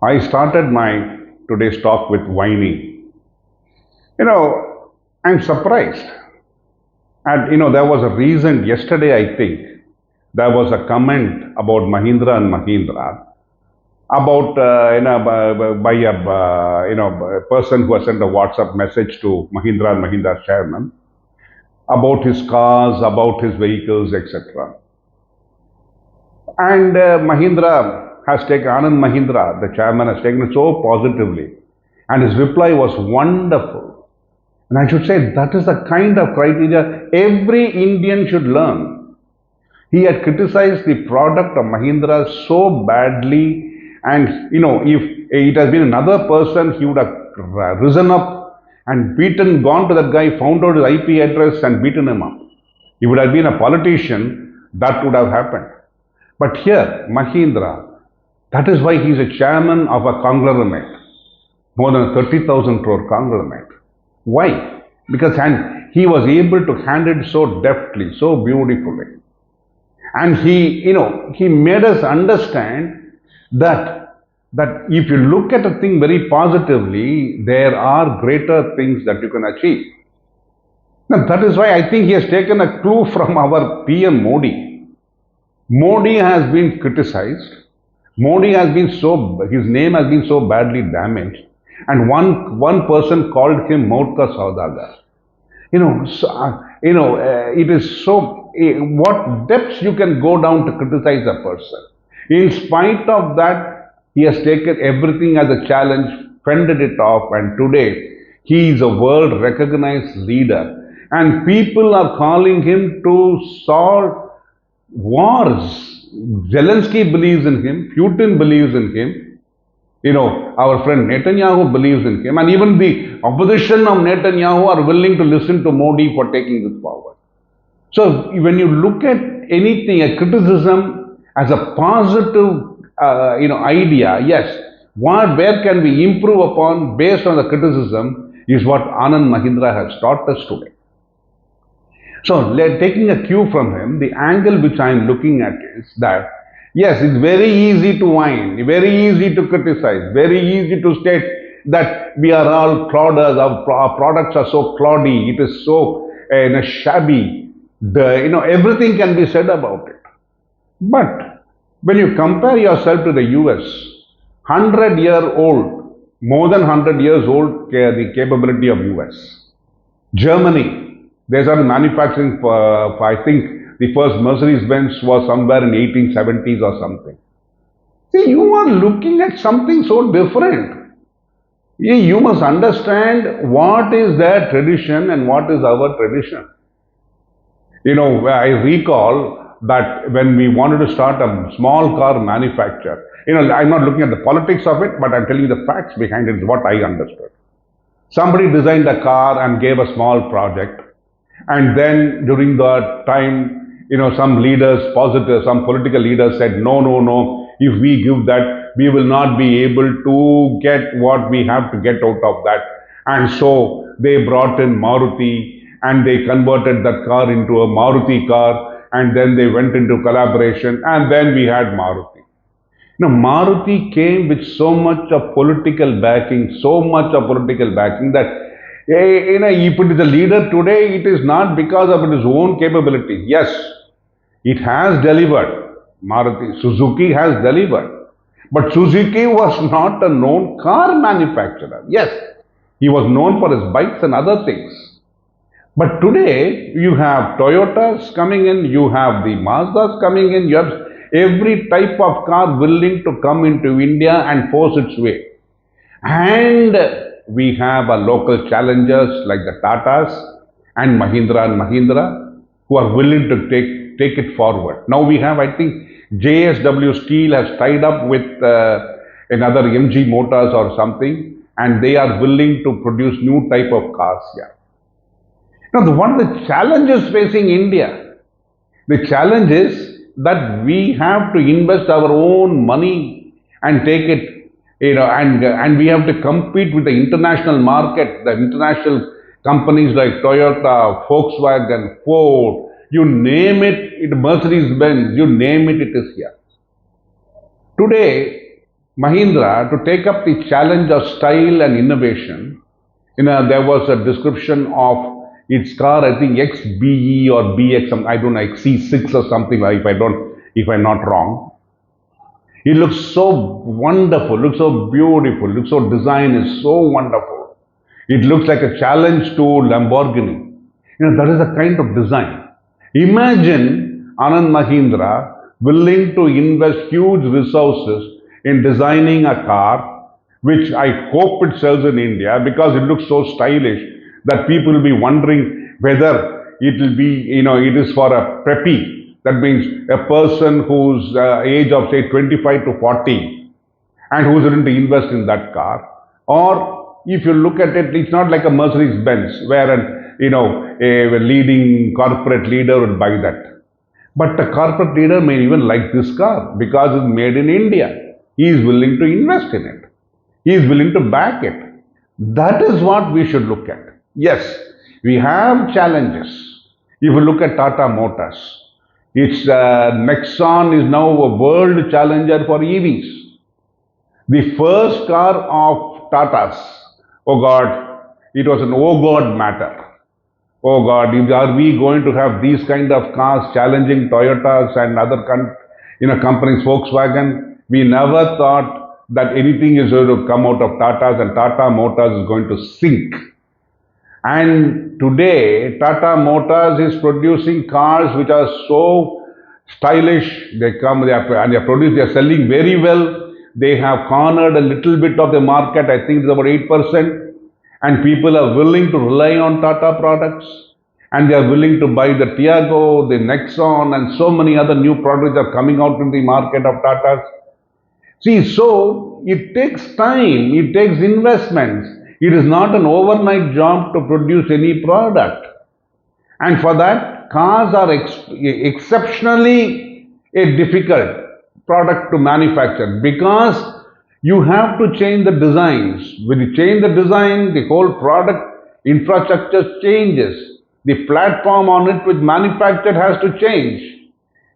I started my today's talk with whining. I'm surprised. And there was a reason yesterday, I think, there was a comment about Mahindra and Mahindra about, by a, a person who has sent a WhatsApp message to Mahindra and Mahindra chairman about his cars, about his vehicles, etc. And Anand Mahindra, the chairman, has taken it so positively. And his reply was wonderful. And I should say that is the kind of criteria every Indian should learn. He had criticized the product of Mahindra so badly, and if it has been another person, he would have risen up and gone to that guy, found out his IP address, and beaten him up. He would have been a politician, that would have happened. But here, Mahindra, that is why he is a chairman of a conglomerate, more than 30,000 crore conglomerate. Why? Because he was able to handle it so deftly, so beautifully. And he made us understand that if you look at a thing very positively, there are greater things that you can achieve. Now, that is why I think he has taken a clue from our PM Modi. Modi has been criticized. Modi has been his name has been so badly damaged. And one person called him Murtha Saudagar. It is so, what depths you can go down to criticize a person. In spite of that, he has taken everything as a challenge, fended it off, and today he is a world recognized leader. And people are calling him to solve wars. Zelensky believes in him, Putin believes in him. Our friend Netanyahu believes in him, and even the opposition of Netanyahu are willing to listen to Modi for taking this forward. So, when you look at anything, a criticism as a positive, idea, yes, where can we improve upon based on the criticism is what Anand Mahindra has taught us today. So, taking a cue from him, the angle which I am looking at is that yes, it's very easy to whine, very easy to criticize, very easy to state that we are all clodders, our products are so cloddy, it is so shabby. Everything can be said about it. But when you compare yourself to the US, 100-year-old, more than 100 years old, the capability of US. Germany, they started manufacturing for I think, the first Mercedes-Benz was somewhere in 1870s or something. See, you are looking at something so different. You must understand what is their tradition and what is our tradition. I recall that when we wanted to start a small car manufacturer, I'm not looking at the politics of it, but I'm telling you the facts behind it is what I understood. Somebody designed a car and gave a small project. And then during the time, some leaders, some political leaders said, no, if we give that, we will not be able to get what we have to get out of that. And so they brought in Maruti and they converted that car into a Maruti car, and then they went into collaboration, and then we had Maruti. Maruti came with so much of political backing that if it is a leader today, it is not because of its own capability. Yes, it has delivered. Suzuki has delivered. But Suzuki was not a known car manufacturer. Yes, he was known for his bikes and other things. But today, you have Toyotas coming in, you have the Mazdas coming in, you have every type of car willing to come into India and force its way. And we have a local challengers like the Tatas and Mahindra who are willing to take it forward. Now we have, I think, JSW Steel has tied up with another MG Motors or something, and they are willing to produce new type of cars here. Now, one of the challenges facing India, the challenge is that we have to invest our own money and take it, and we have to compete with the international market, the international companies like Toyota, Volkswagen, Ford, you name it, Mercedes-Benz, you name it, it is here. Today, Mahindra to take up the challenge of style and innovation. There was a description of its car, I think XBE or BX, I don't know, XC6 or something, if I'm not wrong. It looks so wonderful, looks so beautiful, looks so design is so wonderful. It looks like a challenge to Lamborghini. That is the kind of design. Imagine Anand Mahindra willing to invest huge resources in designing a car, which I hope it sells in India because it looks so stylish that people will be wondering whether it will be, it is for a preppy. That means a person whose age of say 25 to 40 and who's willing to invest in that car. Or if you look at it, it's not like a Mercedes Benz where a leading corporate leader would buy that. But the corporate leader may even like this car because it's made in India. He is willing to invest in it. He is willing to back it. That is what we should look at. Yes, we have challenges. If you look at Tata Motors, its Nexon is now a world challenger for EVs. The first car of Tata's, oh God, it was an oh God matter. Oh God, are we going to have these kind of cars challenging Toyotas and other companies, Volkswagen? We never thought that anything is going to come out of Tata's and Tata Motors is going to sink. And today, Tata Motors is producing cars which are so stylish. They are selling very well. They have cornered a little bit of the market. I think it's about 8%. And people are willing to rely on Tata products. And they are willing to buy the Tiago, the Nexon, and so many other new products are coming out in the market of Tata's. See, so it takes time. It takes investments. It is not an overnight job to produce any product. And for that, cars are exceptionally a difficult product to manufacture because you have to change the designs. When you change the design, the whole product infrastructure changes. The platform on it which manufactured has to change.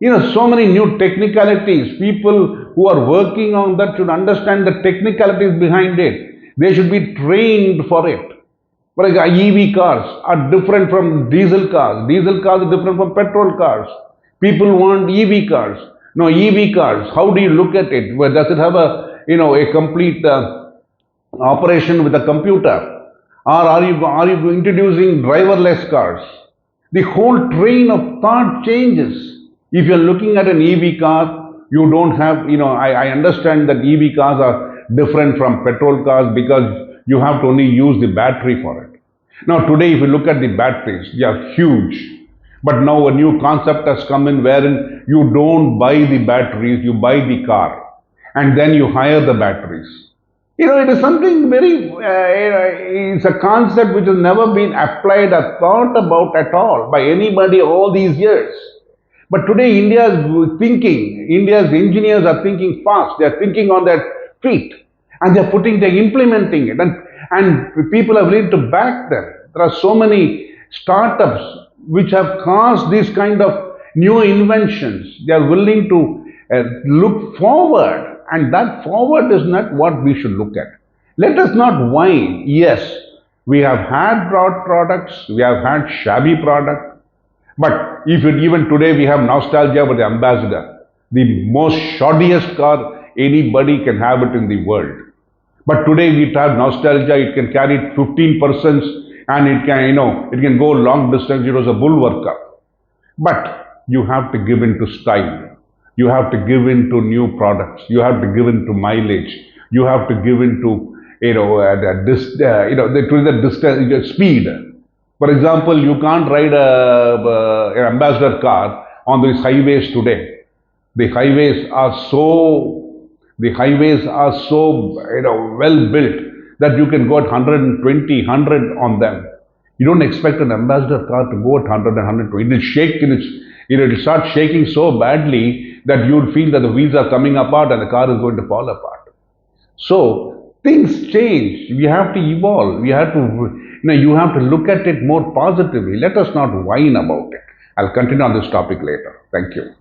So many new technicalities. People who are working on that should understand the technicalities behind it. They should be trained for it. For example, EV cars are different from diesel cars. Diesel cars are different from petrol cars. People want EV cars. No, EV cars, how do you look at it? Well, does it have a complete operation with a computer? Or are you introducing driverless cars? The whole train of thought changes. If you're looking at an EV car, you don't have, I understand that EV cars are different from petrol cars because you have to only use the battery for it. Now today if you look at the batteries, they are huge. But now a new concept has come in wherein you don't buy the batteries, you buy the car and then you hire the batteries. It is something very, it's a concept which has never been applied or thought about at all by anybody all these years. But today India is thinking, India's engineers are thinking fast, they are thinking on their feet and they're implementing it and people are willing to back them. There are so many startups which have caused these kind of new inventions. They are willing to look forward and that forward is not what we should look at. Let us not whine. Yes, we have had broad products, we have had shabby products, but even today we have nostalgia for the Ambassador, the most shoddiest car anybody can have it in the world. But today we have nostalgia, it can carry 15 persons and it can go long distance. It was a bulwarker. But you have to give in to style. You have to give in to new products. You have to give in to mileage. You have to give in to the speed. For example, you can't ride an Ambassador car on these highways today. The highways are so well built that you can go at 120, 100 on them. You don't expect an Ambassador car to go at 100 and 120. It will shake it will start shaking so badly that you would feel that the wheels are coming apart and the car is going to fall apart. So things change. We have to evolve. You have to look at it more positively. Let us not whine about it. I'll continue on this topic later. Thank you.